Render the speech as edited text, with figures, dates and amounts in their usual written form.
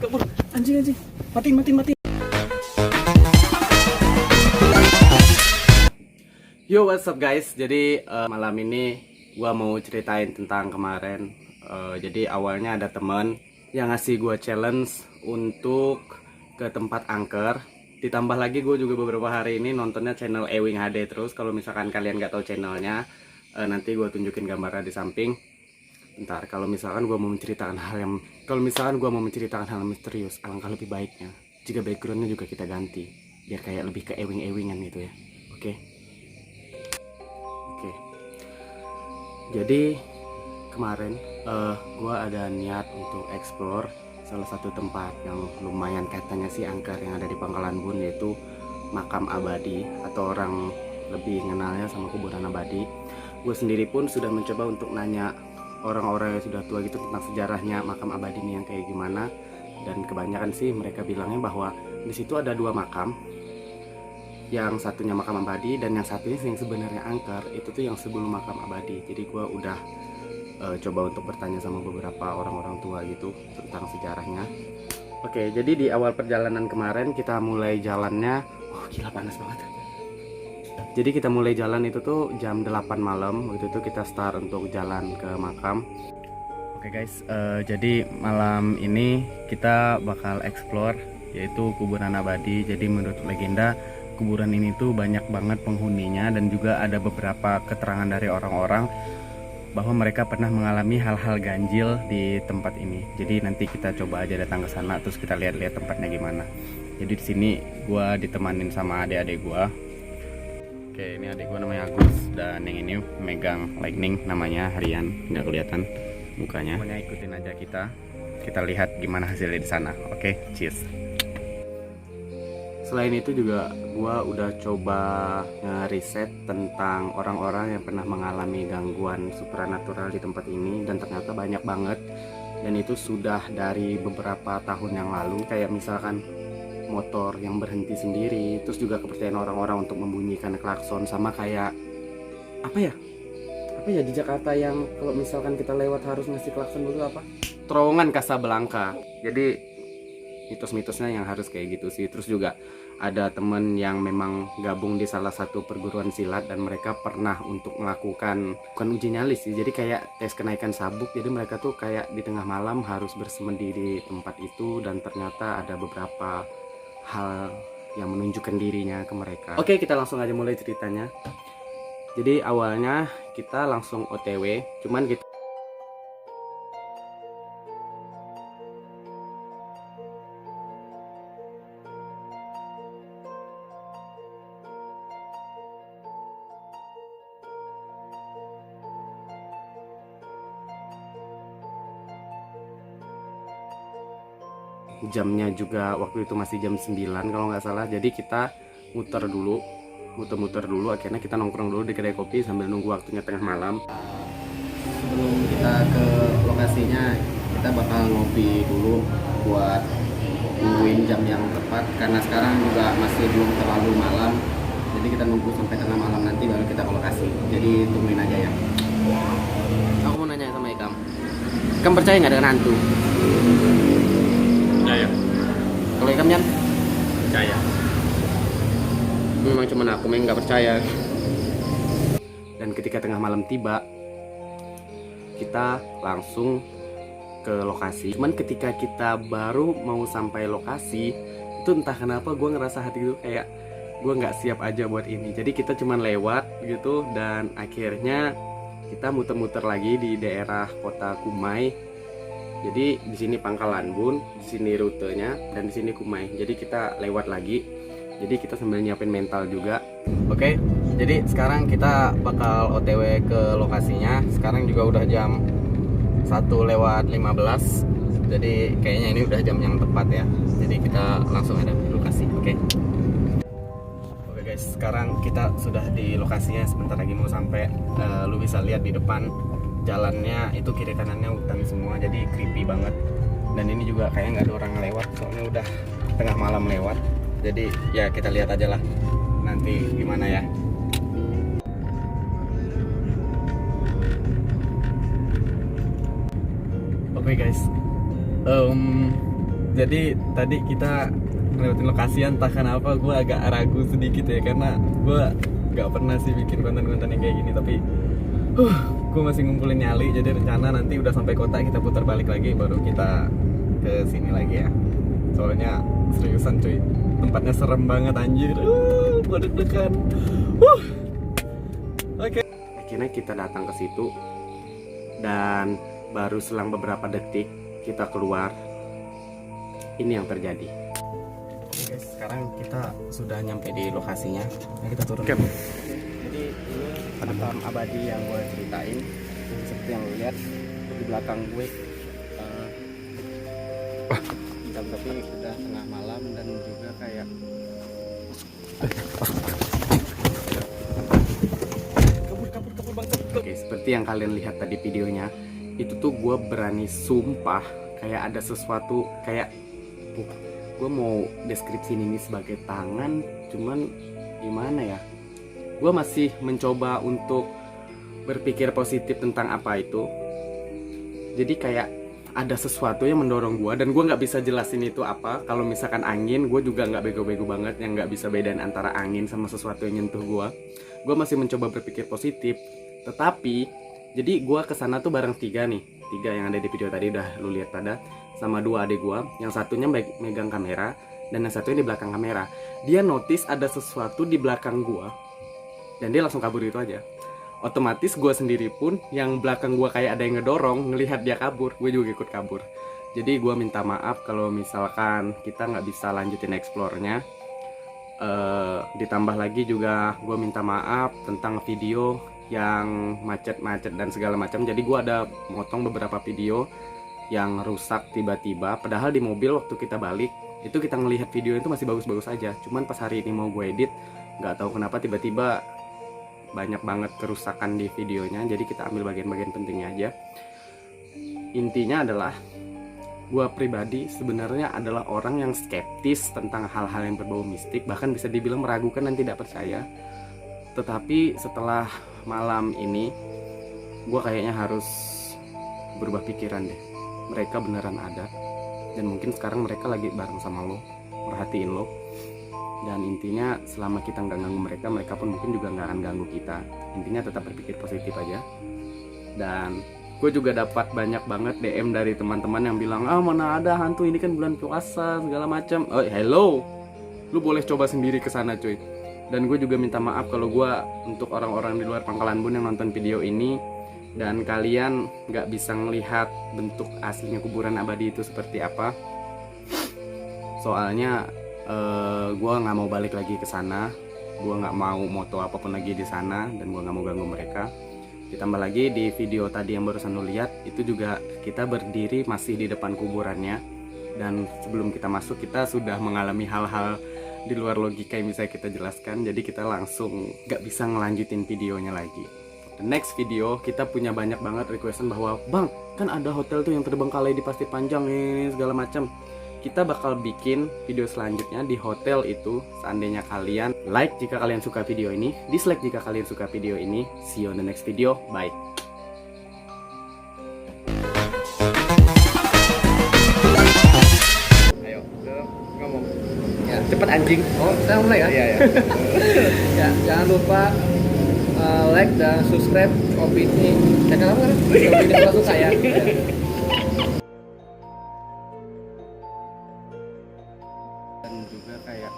kabur. Anjing. Matiin. Yo, what's up guys? Jadi malam ini gua mau ceritain tentang kemarin. Jadi awalnya ada temen yang ngasih gua challenge untuk ke tempat angker. Ditambah lagi gue juga beberapa hari ini nontonnya channel Ewing HD terus. Kalau misalkan kalian nggak tahu channelnya, nanti gue tunjukin gambarnya di samping. Bentar, kalau misalkan gue mau menceritakan hal yang misterius, alangkah lebih baiknya jika backgroundnya juga kita ganti, biar kayak lebih ke ewing-ewingan gitu ya. Oke. Jadi kemarin gue ada niat untuk explore salah satu tempat yang lumayan katanya sih angker yang ada di Pangkalan Bun, yaitu makam abadi atau orang lebih mengenalnya sama kuburan abadi. Gue sendiri pun sudah mencoba untuk nanya orang-orang yang sudah tua gitu tentang sejarahnya makam abadi ini yang kayak gimana, dan kebanyakan sih mereka bilangnya bahwa di situ ada dua makam, yang satunya makam abadi dan yang satunya yang sebenarnya angker itu tuh yang sebelum makam abadi. Jadi gue udah coba untuk bertanya sama beberapa orang-orang tua gitu tentang sejarahnya. Oke, jadi di awal perjalanan kemarin kita mulai jalannya, gila panas banget. Jadi kita mulai jalan itu tuh jam 8 malam. Waktu itu kita start untuk jalan ke makam. Oke guys, jadi malam ini kita bakal explore yaitu kuburan abadi. Jadi menurut legenda kuburan ini tuh banyak banget penghuninya, dan juga ada beberapa keterangan dari orang-orang bahwa mereka pernah mengalami hal-hal ganjil di tempat ini. Jadi nanti kita coba aja datang ke sana terus kita lihat-lihat tempatnya gimana. Jadi di sini gua ditemanin sama adik-adik gua. Oke, ini adik gue namanya Agus, dan yang ini megang lightning namanya Rian, nggak kelihatan mukanya. Pokoknya ikutin aja kita lihat gimana hasilnya di sana. Oke, cheers. Selain itu juga gue udah coba ngeriset tentang orang-orang yang pernah mengalami gangguan supranatural di tempat ini, dan ternyata banyak banget. Dan itu sudah dari beberapa tahun yang lalu, kayak misalkan motor yang berhenti sendiri, terus juga kepercayaan orang-orang untuk membunyikan klakson, sama kayak apa ya di Jakarta yang kalau misalkan kita lewat harus ngasih klakson dulu, apa, terowongan Kasablanka. Jadi mitos-mitosnya yang harus kayak gitu sih. Terus juga ada temen yang memang gabung di salah satu perguruan silat, dan mereka pernah untuk melakukan bukan uji nyali sih, jadi kayak tes kenaikan sabuk. Jadi mereka tuh kayak di tengah malam harus bersemedi di tempat itu, dan ternyata ada beberapa hal yang menunjukkan dirinya ke mereka. Oke, kita langsung aja mulai ceritanya. Jadi awalnya kita langsung OTW, cuman kita jamnya juga waktu itu masih jam 9 kalau nggak salah. Jadi kita muter dulu, akhirnya kita nongkrong dulu di kedai kopi sambil nunggu waktunya tengah malam. Sebelum kita ke lokasinya, kita bakal ngopi dulu buat nungguin jam yang tepat, karena sekarang juga masih belum terlalu malam. Jadi kita nunggu sampai tengah malam nanti baru kita ke lokasi. Jadi tungguin aja ya. Aku mau nanya sama Ikam percaya nggak dengan hantu? Percaya. Kalau Ikam Jan? Percaya. Memang cuma aku yang nggak percaya. Dan ketika tengah malam tiba, kita langsung ke lokasi. Cuman ketika kita baru mau sampai lokasi, itu entah kenapa gue ngerasa hati gue kayak gue nggak siap aja buat ini. Jadi kita cuman lewat gitu, dan akhirnya kita muter-muter lagi di daerah kota Kumai. Jadi di sini Pangkalan Bun, di sini rutenya, dan di sini Kumai. Jadi kita lewat lagi. Jadi kita sambil nyiapin mental juga. Oke, jadi sekarang kita bakal OTW ke lokasinya. Sekarang juga udah jam 1:15. Jadi kayaknya ini udah jam yang tepat ya. Jadi kita langsung ada di lokasi. Oke guys, sekarang kita sudah di lokasinya. Sebentar lagi mau sampai. Lu bisa lihat di depan jalannya itu kiri kanannya hutan semua, jadi creepy banget. Dan ini juga kayaknya nggak ada orang lewat, soalnya udah tengah malam lewat. Jadi ya kita lihat aja lah nanti gimana ya. Oke guys, Jadi tadi kita ngelewatin lokasi, entah kenapa gue agak ragu sedikit ya, karena gue gak pernah sih bikin konten-konten yang kayak gini. Tapi gue masih ngumpulin nyali. Jadi rencana nanti udah sampai kota kita putar balik lagi, baru kita ke sini lagi ya. Soalnya seriusan cuy, tempatnya serem banget anjir. Gue deg-degan. Oke. Akhirnya kita datang ke situ, dan baru selang beberapa detik kita keluar, ini yang terjadi. Oke guys, sekarang kita sudah nyampe di lokasinya. Nah, kita turun. Jadi ini makam abadi yang gue ceritain. Seperti yang lo lihat di belakang gue, tapi udah tengah malam dan juga kayak kabur bang. Oke, seperti yang kalian lihat tadi videonya, itu tuh gue berani sumpah kayak ada sesuatu, kayak gue mau deskripsi ini sebagai tangan, cuman gimana ya, gue masih mencoba untuk berpikir positif tentang apa itu. Jadi kayak ada sesuatu yang mendorong gue, dan gue nggak bisa jelasin itu apa. Kalau misalkan angin, gue juga nggak bego-bego banget yang nggak bisa bedain antara angin sama sesuatu yang nyentuh gue. Gue masih mencoba berpikir positif, tetapi jadi gue kesana tuh bareng tiga yang ada di video tadi udah lu lihat pada, sama dua adik gue. Yang satunya megang kamera, dan yang satunya di belakang kamera. Dia notice ada sesuatu di belakang gue, dan dia langsung kabur itu aja. Otomatis gue sendiri pun yang belakang gue kayak ada yang ngedorong, ngelihat dia kabur, gue juga ikut kabur. Jadi gue minta maaf kalau misalkan kita nggak bisa lanjutin explore-nya. Ditambah lagi juga gue minta maaf tentang video yang macet-macet dan segala macam. Jadi gue ada motong beberapa video yang rusak tiba-tiba, padahal di mobil waktu kita balik itu kita ngelihat video itu masih bagus-bagus aja. Cuman pas hari ini mau gue edit, nggak tahu kenapa tiba-tiba banyak banget kerusakan di videonya. Jadi kita ambil bagian-bagian pentingnya aja. Intinya adalah gue pribadi sebenarnya adalah orang yang skeptis tentang hal-hal yang berbau mistik, bahkan bisa dibilang meragukan dan tidak percaya. Tetapi setelah malam ini, gue kayaknya harus berubah pikiran deh. Mereka beneran ada, dan mungkin sekarang mereka lagi bareng sama lo, merhatiin lo. Dan intinya selama kita nggak ganggu mereka, mereka pun mungkin juga nggak akan ganggu kita. Intinya tetap berpikir positif aja. Dan gue juga dapat banyak banget DM dari teman-teman yang bilang, mana ada hantu, ini kan bulan puasa segala macam. Oh hello, lu boleh coba sendiri ke sana cuy. Dan gue juga minta maaf kalau gue, untuk orang-orang di luar Pangkalan Bun yang nonton video ini dan kalian nggak bisa melihat bentuk aslinya kuburan abadi itu seperti apa. Soalnya gue nggak mau balik lagi ke sana, gue nggak mau moto apapun lagi di sana, dan gue nggak mau ganggu mereka. Ditambah lagi di video tadi yang barusan lo lihat, itu juga kita berdiri masih di depan kuburannya, dan sebelum kita masuk kita sudah mengalami hal-hal di luar logika yang bisa kita jelaskan. Jadi kita langsung nggak bisa ngelanjutin videonya lagi. The next video kita punya banyak banget requestan bahwa, bang kan ada hotel tuh yang terbengkalai di Pasir Panjang nih segala macam. Kita bakal bikin video selanjutnya di hotel itu. Seandainya kalian like jika kalian suka video ini, dislike jika kalian suka video ini. See you on the next video, bye. Ayo, ngomong. Ya, cepet anjing. Oh, kita mulai ya? Iya, ya. Ya, jangan lupa like dan subscribe Opini. Channel apa kan? Opini kalau suka ya. Dan juga kayak